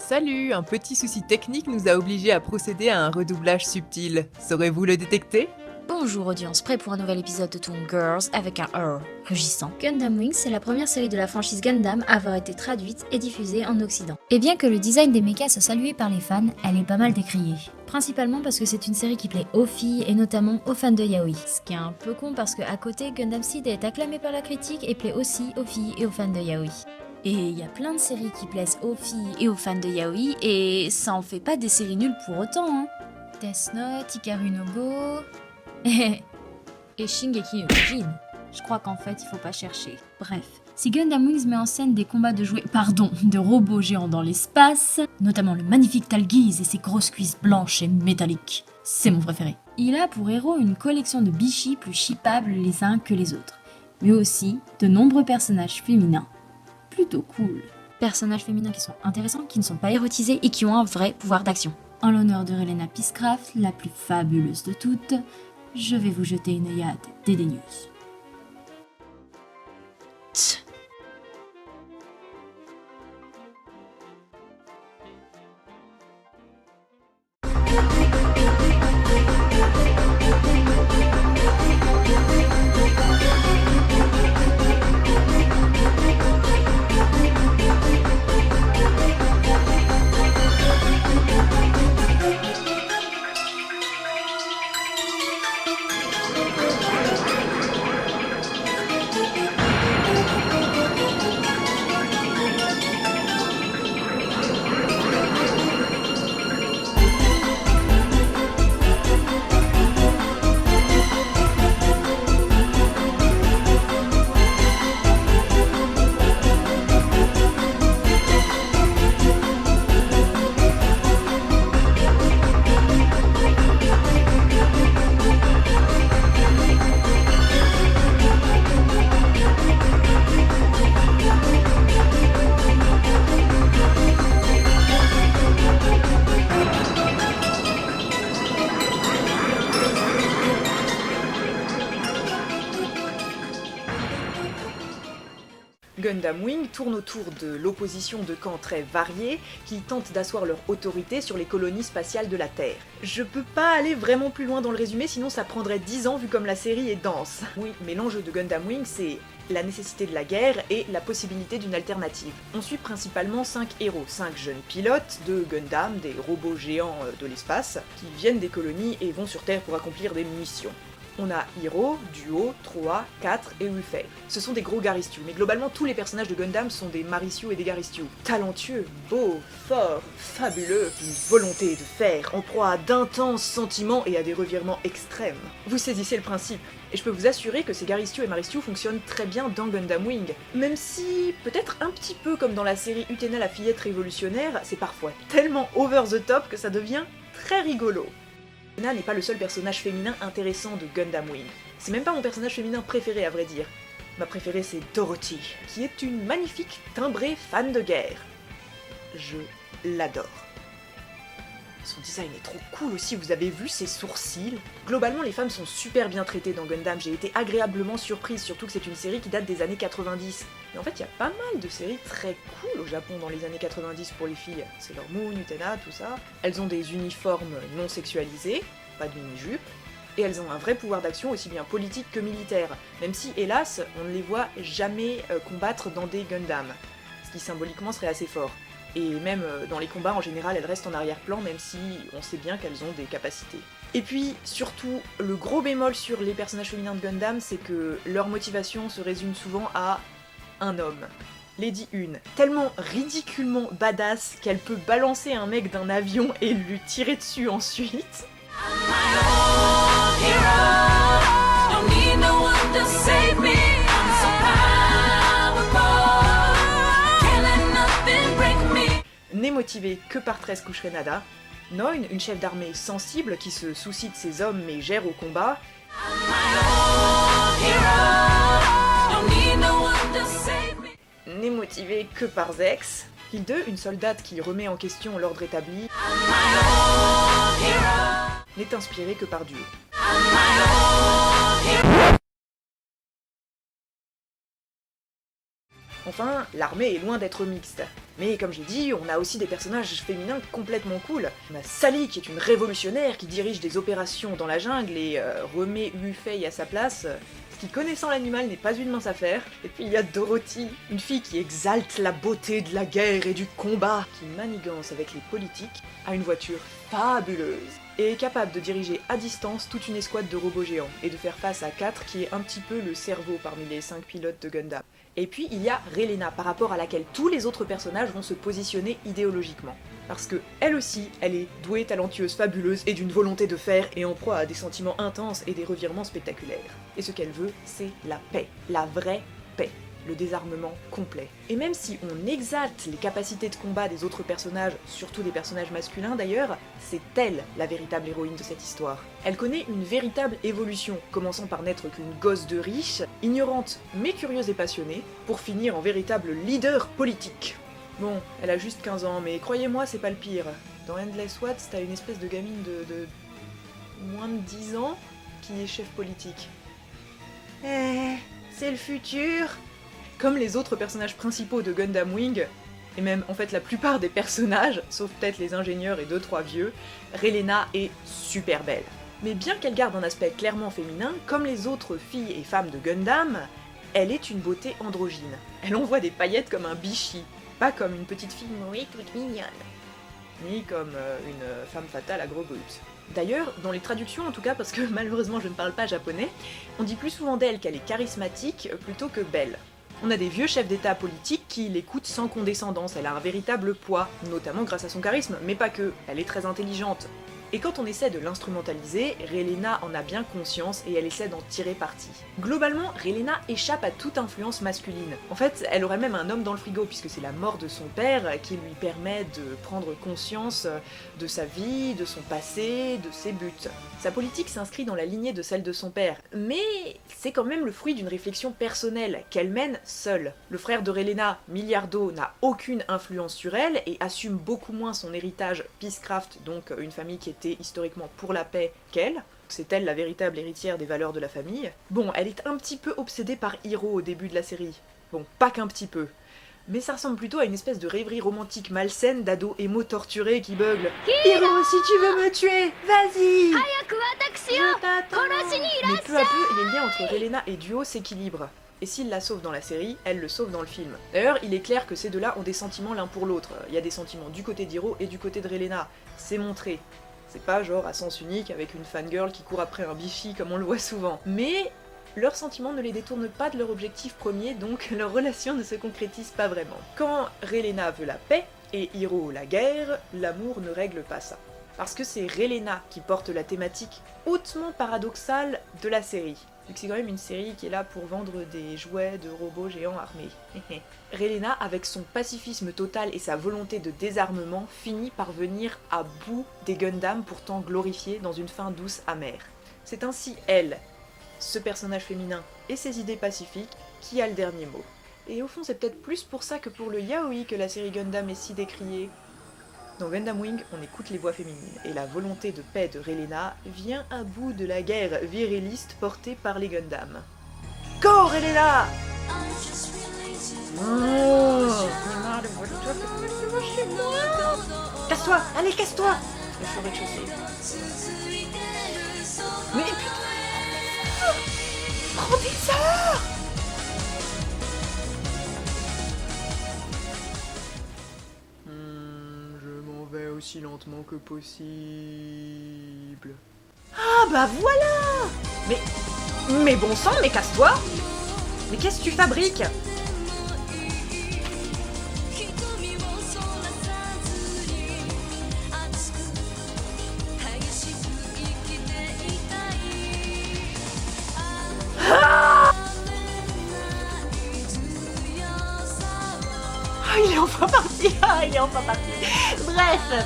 Salut, un petit souci technique nous a obligés à procéder à un redoublage subtil. Saurez-vous le détecter? Bonjour audience, prêt pour un nouvel épisode de Toon Girls avec un R rugissant. Gundam Wing, c'est la première série de la franchise Gundam à avoir été traduite et diffusée en Occident. Et bien que le design des mechas soit salué par les fans, elle est pas mal décriée. Principalement parce que c'est une série qui plaît aux filles et notamment aux fans de yaoi. Ce qui est un peu con parce qu'à côté, Gundam Seed est acclamé par la critique et plaît aussi aux filles et aux fans de yaoi. Et il y a plein de séries qui plaisent aux filles et aux fans de yaoi et ça en fait pas des séries nulles pour autant, hein. Death Note, Hikaru no Go... et Shingeki no Kyojin. Je crois qu'en fait, il faut pas chercher. Bref. Si Gundam Wings met en scène des combats de robots géants dans l'espace, notamment le magnifique Talgiz et ses grosses cuisses blanches et métalliques, c'est mon préféré. Il a pour héros une collection de bichis plus shippables les uns que les autres, mais aussi de nombreux personnages féminins. Plutôt cool. Personnages féminins qui sont intéressants, qui ne sont pas érotisés et qui ont un vrai pouvoir d'action. En l'honneur de Relena Peacecraft, la plus fabuleuse de toutes, je vais vous jeter une œillade dédaigneuse. Tch. Gundam Wing tourne autour de l'opposition de camps très variés qui tentent d'asseoir leur autorité sur les colonies spatiales de la Terre. Je peux pas aller vraiment plus loin dans le résumé, sinon ça prendrait 10 ans vu comme la série est dense. Oui, mais l'enjeu de Gundam Wing, c'est la nécessité de la guerre et la possibilité d'une alternative. On suit principalement 5 héros, 5 jeunes pilotes de Gundam, des robots géants de l'espace, qui viennent des colonies et vont sur Terre pour accomplir des missions. On a Hiro, Duo, Troa, 4 et Rufei. Ce sont des gros Garistyu, mais globalement tous les personnages de Gundam sont des Marisyu et des Garistyu. Talentueux, beaux, forts, fabuleux, une volonté de faire, en proie à d'intenses sentiments et à des revirements extrêmes. Vous saisissez le principe, et je peux vous assurer que ces Garistyu et Maristyu fonctionnent très bien dans Gundam Wing, même si, peut-être un petit peu comme dans la série Utena la fillette révolutionnaire, c'est parfois tellement over the top que ça devient très rigolo. Utena n'est pas le seul personnage féminin intéressant de Gundam Wing. C'est même pas mon personnage féminin préféré à vrai dire. Ma préférée c'est Dorothy, qui est une magnifique timbrée fan de guerre. Je l'adore. Son design est trop cool aussi, vous avez vu ses sourcils? Globalement les femmes sont super bien traitées dans Gundam, j'ai été agréablement surprise, surtout que c'est une série qui date des années 90. Mais en fait il y a pas mal de séries très cool au Japon dans les années 90 pour les filles. Sailor Moon, Utena, tout ça. Elles ont des uniformes non sexualisés, pas de mini-jupe, et elles ont un vrai pouvoir d'action aussi bien politique que militaire, même si hélas on ne les voit jamais combattre dans des Gundam, ce qui symboliquement serait assez fort. Et même dans les combats en général elles restent en arrière-plan même si on sait bien qu'elles ont des capacités. Et puis surtout, le gros bémol sur les personnages féminins de Gundam, c'est que leur motivation se résume souvent à un homme. Lady 1, tellement ridiculement badass qu'elle peut balancer un mec d'un avion et lui tirer dessus ensuite. N'est motivée que par 13 Kushrenada. Noin, une chef d'armée sensible qui se soucie de ses hommes mais gère au combat. N'est motivée que par Zex. Hilde, une soldate qui remet en question l'ordre établi. N'est inspirée que par Duo. Enfin, l'armée est loin d'être mixte. Mais comme j'ai dit, on a aussi des personnages féminins complètement cool. On a Sally qui est une révolutionnaire qui dirige des opérations dans la jungle et remet Wu Fei à sa place, ce qui connaissant l'animal n'est pas une mince affaire. Et puis il y a Dorothy, une fille qui exalte la beauté de la guerre et du combat, qui manigance avec les politiques, a une voiture fabuleuse et est capable de diriger à distance toute une escouade de robots géants et de faire face à 4 qui est un petit peu le cerveau parmi les 5 pilotes de Gundam. Et puis il y a Relena, par rapport à laquelle tous les autres personnages vont se positionner idéologiquement. Parce que elle aussi, elle est douée, talentueuse, fabuleuse et d'une volonté de faire et en proie à des sentiments intenses et des revirements spectaculaires. Et ce qu'elle veut, c'est la paix, la vraie paix. Le désarmement complet. Et même si on exalte les capacités de combat des autres personnages, surtout des personnages masculins d'ailleurs, c'est elle la véritable héroïne de cette histoire. Elle connaît une véritable évolution, commençant par n'être qu'une gosse de riche, ignorante mais curieuse et passionnée, pour finir en véritable leader politique. Bon, elle a juste 15 ans, mais croyez-moi, c'est pas le pire. Dans Endless Watts, t'as une espèce de gamine de moins de 10 ans qui est chef politique. C'est le futur. Comme les autres personnages principaux de Gundam Wing, et même en fait la plupart des personnages, sauf peut-être les ingénieurs et 2-3 vieux, Relena est super belle. Mais bien qu'elle garde un aspect clairement féminin, comme les autres filles et femmes de Gundam, elle est une beauté androgyne. Elle envoie des paillettes comme un bichi, pas comme une petite fille mouée toute mignonne, ni comme une femme fatale à gros boobs. D'ailleurs, dans les traductions en tout cas, parce que malheureusement je ne parle pas japonais, on dit plus souvent d'elle qu'elle est charismatique plutôt que belle. On a des vieux chefs d'état politiques qui l'écoutent sans condescendance, elle a un véritable poids, notamment grâce à son charisme, mais pas que, elle est très intelligente. Et quand on essaie de l'instrumentaliser, Relena en a bien conscience et elle essaie d'en tirer parti. Globalement, Relena échappe à toute influence masculine. En fait, elle aurait même un homme dans le frigo, puisque c'est la mort de son père qui lui permet de prendre conscience de sa vie, de son passé, de ses buts. Sa politique s'inscrit dans la lignée de celle de son père, mais c'est quand même le fruit d'une réflexion personnelle qu'elle mène seule. Le frère de Relena, Milliardo, n'a aucune influence sur elle et assume beaucoup moins son héritage Peacecraft, donc une famille qui était historiquement pour la paix, qu'elle. C'est elle la véritable héritière des valeurs de la famille. Bon, elle est un petit peu obsédée par Hiro au début de la série. Bon, pas qu'un petit peu. Mais ça ressemble plutôt à une espèce de rêverie romantique malsaine d'ado émo torturé qui bugle. Hiro, si tu veux me tuer, vas-y! Je t'attends. Mais peu à peu, les liens entre Relena et Duo s'équilibrent. Et s'il la sauve dans la série, elle le sauve dans le film. D'ailleurs, il est clair que ces deux-là ont des sentiments l'un pour l'autre. Il y a des sentiments du côté d'Hiro et du côté de Relena. C'est montré. C'est pas genre à sens unique avec une fangirl qui court après un bichi comme on le voit souvent. Mais leurs sentiments ne les détournent pas de leur objectif premier, donc leur relation ne se concrétise pas vraiment. Quand Relena veut la paix et Hiro la guerre, l'amour ne règle pas ça. Parce que c'est Relena qui porte la thématique hautement paradoxale de la série. Vu que c'est quand même une série qui est là pour vendre des jouets de robots géants armés. Relena, avec son pacifisme total et sa volonté de désarmement, finit par venir à bout des Gundam pourtant glorifiés dans une fin douce amère. C'est ainsi elle, ce personnage féminin et ses idées pacifiques, qui a le dernier mot. Et au fond, c'est peut-être plus pour ça que pour le yaoi que la série Gundam est si décriée. Dans Gundam Wing, on écoute les voix féminines, et la volonté de paix de Relena vient à bout de la guerre viriliste portée par les Gundam. Go Relena! Casse-toi! Allez, casse-toi! Je suis au rez-de-chaussée. Mais putain! Prends des heures! Aussi lentement que possible. Ah bah voilà! Mais bon sang, mais casse-toi! Mais qu'est-ce que tu fabriques? Ah, il est enfin parti! Ah, il est enfin parti! Bref!